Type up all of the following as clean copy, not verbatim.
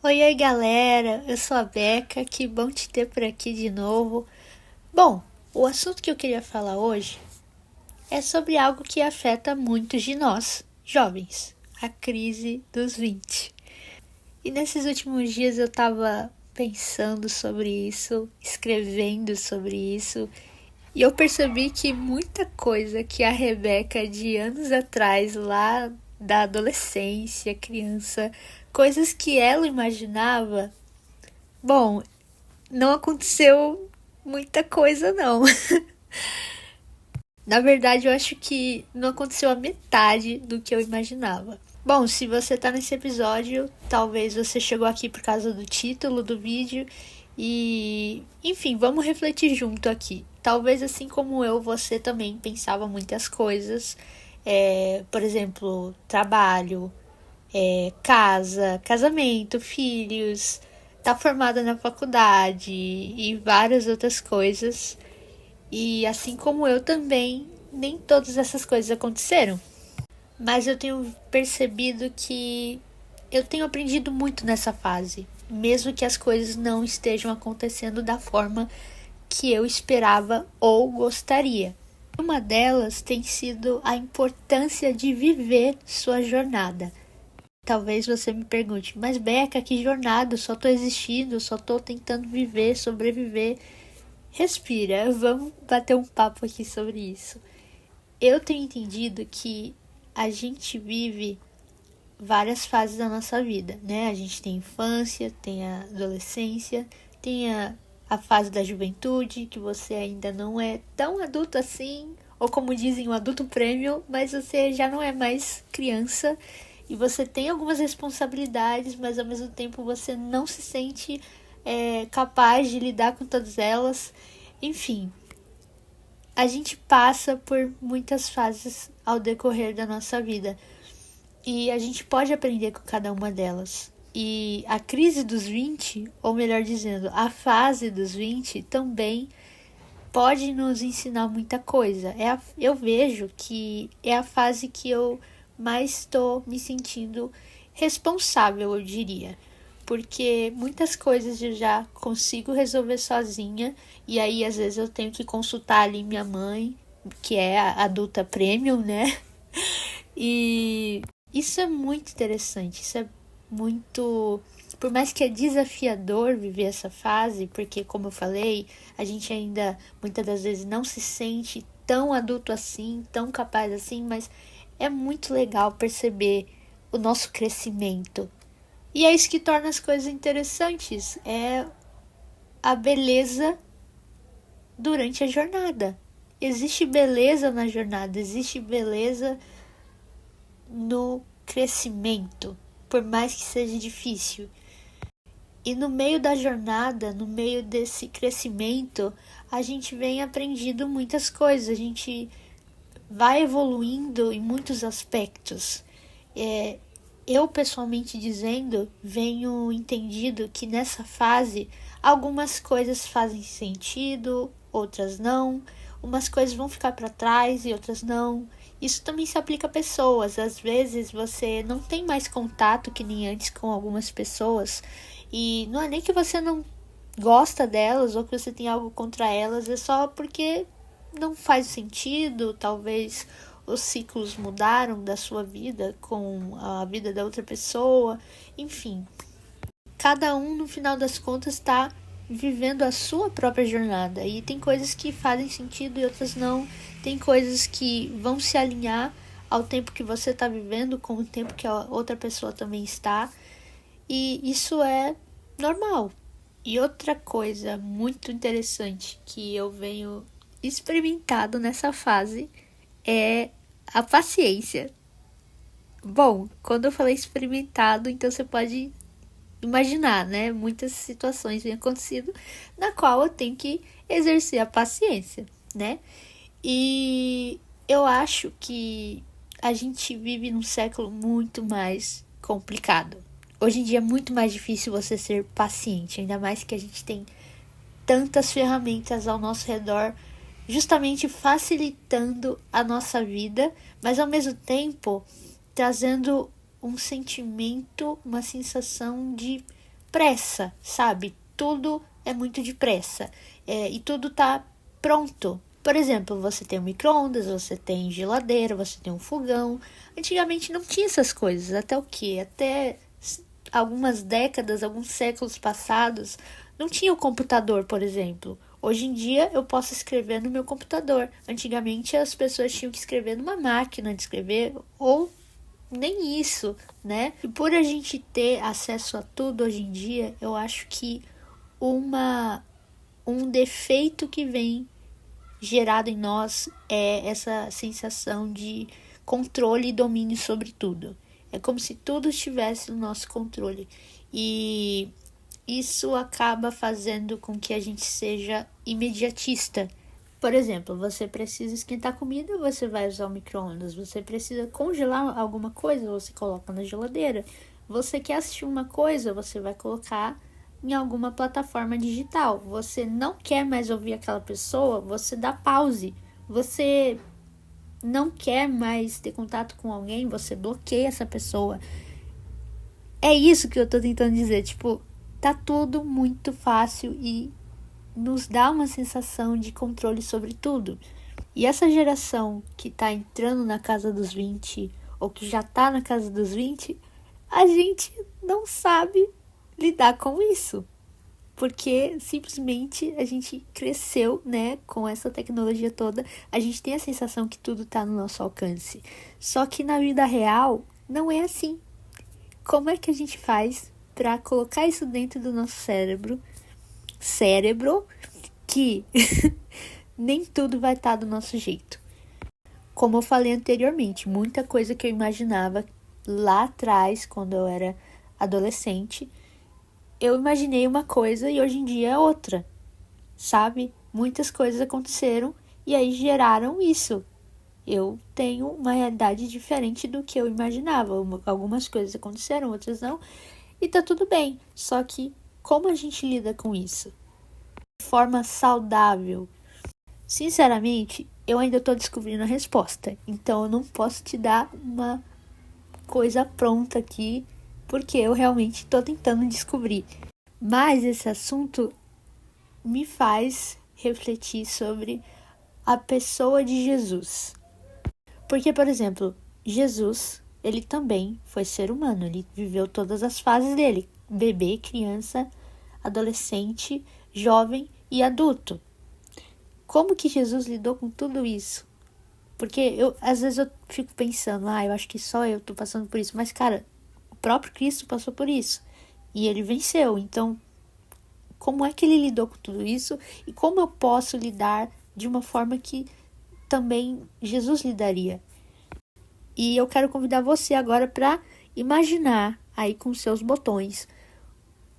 Oi, oi, galera, eu sou a Beca, que bom te ter por aqui de novo. Bom, o assunto que eu queria falar hoje é sobre algo que afeta muitos de nós, jovens, a crise dos 20. E nesses últimos dias eu tava pensando sobre isso, escrevendo sobre isso, e eu percebi que muita coisa que a Rebeca de anos atrás, lá da adolescência, criança, coisas que ela imaginava, bom, não aconteceu muita coisa, não. Na verdade, eu acho que não aconteceu a metade do que eu imaginava. Bom, se você tá nesse episódio, talvez você chegou aqui por causa do título do vídeo e, enfim, vamos refletir junto aqui. Talvez assim como eu, você também pensava muitas coisas, por exemplo, trabalho, casa, casamento, filhos, tá formada na faculdade e várias outras coisas. E assim como eu também, nem todas essas coisas aconteceram. Mas eu tenho percebido que eu tenho aprendido muito nessa fase, mesmo que as coisas não estejam acontecendo da forma que eu esperava ou gostaria. Uma delas tem sido a importância de viver sua jornada. Talvez você me pergunte, mas Beca, que jornada? Eu só tô existindo, só tô tentando viver, sobreviver. Respira, vamos bater um papo aqui sobre isso. Eu tenho entendido que a gente vive várias fases da nossa vida, né? A gente tem a infância, tem a adolescência, tem a fase da juventude, que você ainda não é tão adulto assim, ou como dizem, um adulto premium, mas você já não é mais criança e você tem algumas responsabilidades, mas ao mesmo tempo você não se sente capaz de lidar com todas elas. Enfim, a gente passa por muitas fases ao decorrer da nossa vida e a gente pode aprender com cada uma delas. E a crise dos 20, ou melhor dizendo, a fase dos 20 também pode nos ensinar muita coisa. Eu vejo que é a fase que eu mais estou me sentindo responsável, eu diria. Porque muitas coisas eu já consigo resolver sozinha, e aí às vezes eu tenho que consultar ali minha mãe, que é a adulta premium, né? E isso é muito interessante, isso é muito. Por mais que é desafiador viver essa fase, porque, como eu falei, a gente ainda muitas das vezes não se sente tão adulto assim, tão capaz assim, mas é muito legal perceber o nosso crescimento. E é isso que torna as coisas interessantes, é a beleza durante a jornada. Existe beleza na jornada, existe beleza no crescimento, por mais que seja difícil. E no meio da jornada, no meio desse crescimento, a gente vem aprendendo muitas coisas, a gente vai evoluindo em muitos aspectos. Eu, pessoalmente dizendo, venho entendido que nessa fase algumas coisas fazem sentido, outras não. Umas coisas vão ficar para trás e outras não. Isso também se aplica a pessoas. Às vezes você não tem mais contato que nem antes com algumas pessoas. E não é nem que você não gosta delas ou que você tem algo contra elas, é só porque não faz sentido, talvez os ciclos mudaram da sua vida com a vida da outra pessoa, enfim. Cada um, no final das contas, está vivendo a sua própria jornada. E tem coisas que fazem sentido e outras não. Tem coisas que vão se alinhar ao tempo que você está vivendo com o tempo que a outra pessoa também está. E isso é normal. E outra coisa muito interessante que eu venho experimentado nessa fase é a paciência. Bom, quando eu falei experimentado, então você pode imaginar, né? Muitas situações têm acontecido na qual eu tenho que exercer a paciência, né? E eu acho que a gente vive num século muito mais complicado. Hoje em dia é muito mais difícil você ser paciente, ainda mais que a gente tem tantas ferramentas ao nosso redor, justamente facilitando a nossa vida, mas ao mesmo tempo trazendo um sentimento, uma sensação de pressa, sabe? Tudo é muito depressa. E tudo tá pronto. Por exemplo, você tem um micro-ondas, você tem geladeira, você tem um fogão. Antigamente não tinha essas coisas. Até o quê? Até algumas décadas, alguns séculos passados, não tinha o computador, por exemplo. Hoje em dia eu posso escrever no meu computador. Antigamente as pessoas tinham que escrever numa máquina de escrever ou nem isso, né? E por a gente ter acesso a tudo hoje em dia, eu acho que um defeito que vem gerado em nós é essa sensação de controle e domínio sobre tudo. É como se tudo estivesse no nosso controle. E isso acaba fazendo com que a gente seja imediatista. Por exemplo, você precisa esquentar comida, você vai usar o micro-ondas. Você precisa congelar alguma coisa, você coloca na geladeira. Você quer assistir uma coisa, você vai colocar em alguma plataforma digital. Você não quer mais ouvir aquela pessoa, você dá pause. Você não quer mais ter contato com alguém, você bloqueia essa pessoa. É isso que eu tô tentando dizer, tipo, tá tudo muito fácil e nos dá uma sensação de controle sobre tudo. E essa geração que tá entrando na casa dos 20, ou que já tá na casa dos 20, a gente não sabe lidar com isso. Porque simplesmente a gente cresceu, né, com essa tecnologia toda. A gente tem a sensação que tudo tá no nosso alcance. Só que na vida real, não é assim. Como é que a gente faz para colocar isso dentro do nosso cérebro? Cérebro que nem tudo vai estar do nosso jeito. Como eu falei anteriormente, muita coisa que eu imaginava lá atrás, quando eu era adolescente, eu imaginei uma coisa e hoje em dia é outra, sabe? Muitas coisas aconteceram e aí geraram isso. Eu tenho uma realidade diferente do que eu imaginava. Algumas coisas aconteceram, outras não. E tá tudo bem. Só que como a gente lida com isso? De forma saudável. Sinceramente, eu ainda tô descobrindo a resposta. Então eu não posso te dar uma coisa pronta aqui, porque eu realmente tô tentando descobrir. Mas esse assunto me faz refletir sobre a pessoa de Jesus. Porque, por exemplo, Jesus, ele também foi ser humano, ele viveu todas as fases dele, bebê, criança, adolescente, jovem e adulto. Como que Jesus lidou com tudo isso? Porque às vezes eu fico pensando, eu acho que só eu tô passando por isso, mas cara, o próprio Cristo passou por isso e ele venceu. Então, como é que ele lidou com tudo isso e como eu posso lidar de uma forma que também Jesus lidaria? E eu quero convidar você agora para imaginar aí com seus botões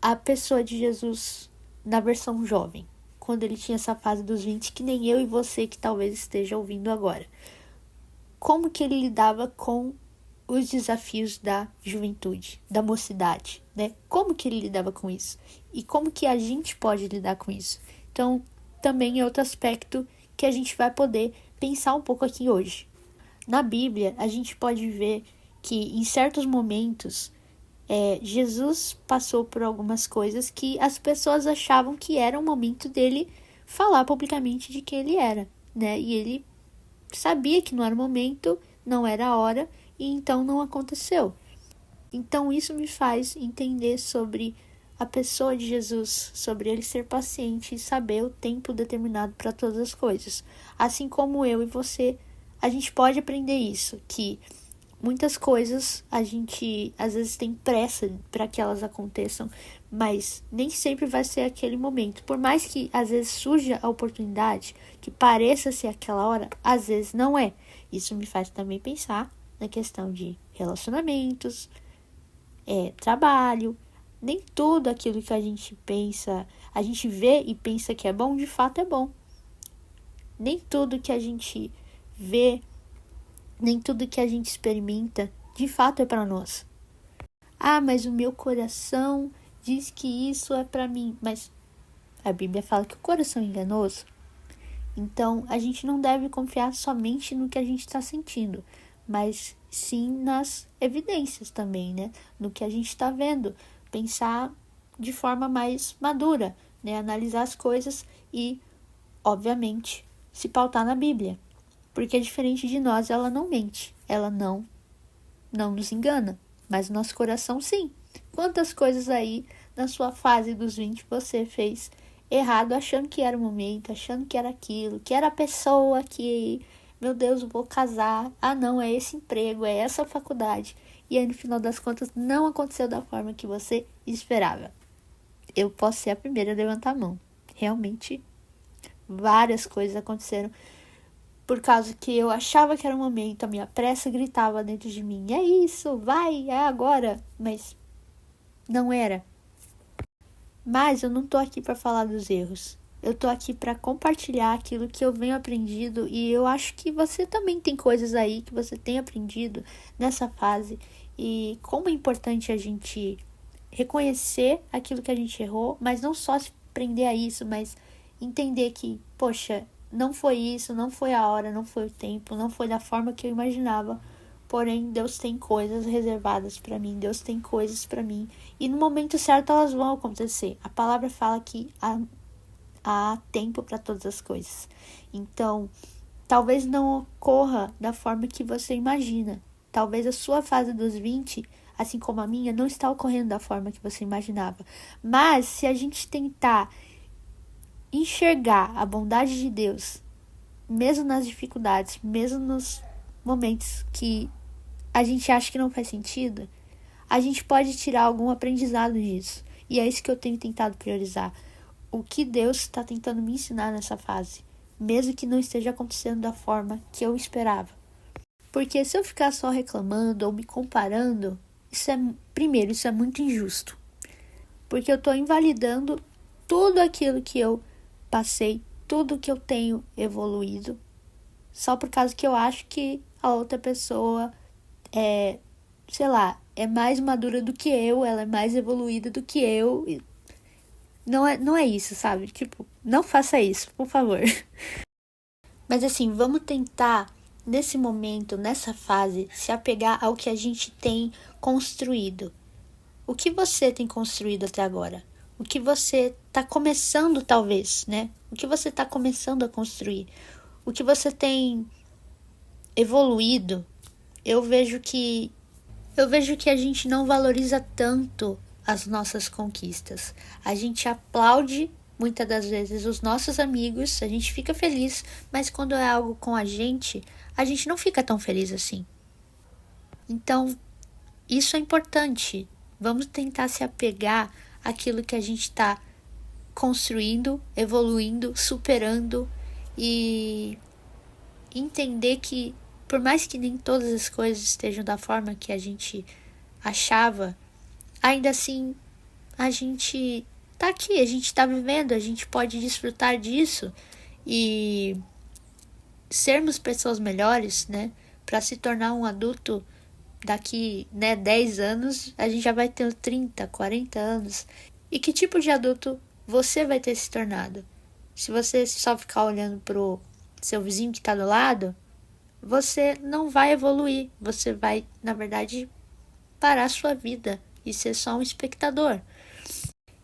a pessoa de Jesus na versão jovem, quando ele tinha essa fase dos 20, que nem eu e você que talvez esteja ouvindo agora. Como que ele lidava com os desafios da juventude, da mocidade, né? Como que ele lidava com isso? E como que a gente pode lidar com isso? Então, também é outro aspecto que a gente vai poder pensar um pouco aqui hoje. Na Bíblia, a gente pode ver que em certos momentos, Jesus passou por algumas coisas que as pessoas achavam que era o momento dele falar publicamente de quem ele era, né? E ele sabia que não era o momento, não era a hora, e então não aconteceu. Então isso me faz entender sobre a pessoa de Jesus, sobre ele ser paciente e saber o tempo determinado para todas as coisas. Assim como eu e você, a gente pode aprender isso, que muitas coisas a gente às vezes tem pressa para que elas aconteçam, mas nem sempre vai ser aquele momento. Por mais que às vezes surja a oportunidade, que pareça ser aquela hora, às vezes não é. Isso me faz também pensar na questão de relacionamentos, trabalho. Nem tudo aquilo que a gente pensa, a gente vê e pensa que é bom, de fato é bom. Nem tudo que a gente vê, nem tudo que a gente experimenta, de fato é para nós. Mas o meu coração diz que isso é para mim. Mas a Bíblia fala que o coração é enganoso. Então, a gente não deve confiar somente no que a gente está sentindo, mas sim nas evidências também, né? No que a gente está vendo. Pensar de forma mais madura, né? Analisar as coisas e, obviamente, se pautar na Bíblia. Porque diferente de nós, ela não mente, ela não nos engana, mas o nosso coração sim. Quantas coisas aí na sua fase dos 20 você fez errado, achando que era o momento, achando que era aquilo, que era a pessoa que, meu Deus, eu vou casar, não, é esse emprego, é essa faculdade. E aí no final das contas não aconteceu da forma que você esperava. Eu posso ser a primeira a levantar a mão. Realmente, várias coisas aconteceram por causa que eu achava que era o momento, a minha pressa gritava dentro de mim, é isso, vai, é agora, mas não era. Mas eu não tô aqui para falar dos erros, eu tô aqui para compartilhar aquilo que eu venho aprendido e eu acho que você também tem coisas aí que você tem aprendido nessa fase e como é importante a gente reconhecer aquilo que a gente errou, mas não só se prender a isso, mas entender que, poxa, não foi isso, não foi a hora, não foi o tempo, não foi da forma que eu imaginava. Porém, Deus tem coisas reservadas para mim, Deus tem coisas para mim. E no momento certo elas vão acontecer. A palavra fala que há tempo para todas as coisas. Então, talvez não ocorra da forma que você imagina. Talvez a sua fase dos 20, assim como a minha, não está ocorrendo da forma que você imaginava. Mas, se a gente tentar enxergar a bondade de Deus, mesmo nas dificuldades, mesmo nos momentos que a gente acha que não faz sentido, a gente pode tirar algum aprendizado disso. E é isso que eu tenho tentado priorizar. O que Deus está tentando me ensinar nessa fase, mesmo que não esteja acontecendo da forma que eu esperava. Porque se eu ficar só reclamando ou me comparando, isso é muito injusto. Porque eu estou invalidando tudo aquilo que eu passei, tudo que eu tenho evoluído, só por causa que eu acho que a outra pessoa é mais madura do que eu, ela é mais evoluída do que eu. Não é isso, sabe? Tipo, não faça isso, por favor. Mas assim, vamos tentar, nesse momento, nessa fase, se apegar ao que a gente tem construído. O que você tem construído até agora? O que você está começando, talvez, né? O que você está começando a construir? O que você tem evoluído? Eu vejo que a gente não valoriza tanto as nossas conquistas. A gente aplaude muitas das vezes os nossos amigos, a gente fica feliz, mas quando é algo com a gente não fica tão feliz assim. Então, isso é importante. Vamos tentar se apegar àquilo que a gente está construindo, evoluindo, superando e entender que, por mais que nem todas as coisas estejam da forma que a gente achava, ainda assim a gente tá aqui, a gente tá vivendo, a gente pode desfrutar disso e sermos pessoas melhores, né? Para se tornar um adulto daqui, 10 anos, a gente já vai ter 30, 40 anos. E que tipo de adulto você vai ter se tornado? Se você só ficar olhando pro seu vizinho que tá do lado, você não vai evoluir. Você vai, na verdade, parar a sua vida e ser só um espectador.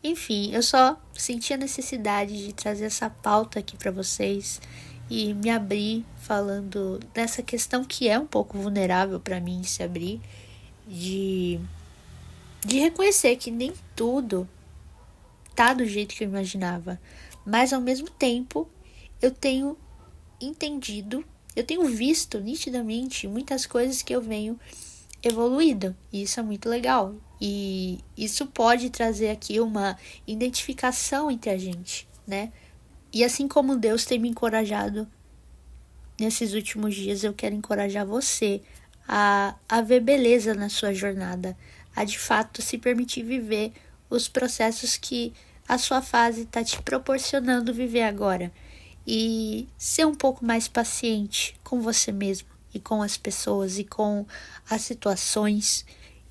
Enfim, eu só senti a necessidade de trazer essa pauta aqui para vocês e me abrir falando dessa questão que é um pouco vulnerável para mim se abrir, de reconhecer que nem tudo tá do jeito que eu imaginava, mas ao mesmo tempo eu tenho entendido, eu tenho visto nitidamente muitas coisas que eu venho evoluído, e isso é muito legal, e isso pode trazer aqui uma identificação entre a gente, né? E assim como Deus tem me encorajado nesses últimos dias, eu quero encorajar você a ver beleza na sua jornada, a de fato se permitir viver os processos que a sua fase está te proporcionando viver agora e ser um pouco mais paciente com você mesmo e com as pessoas e com as situações,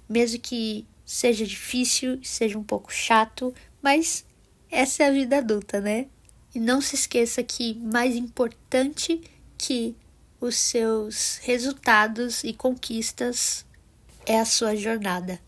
mesmo que seja difícil, seja um pouco chato, mas essa é a vida adulta, né? E não se esqueça que mais importante que os seus resultados e conquistas é a sua jornada.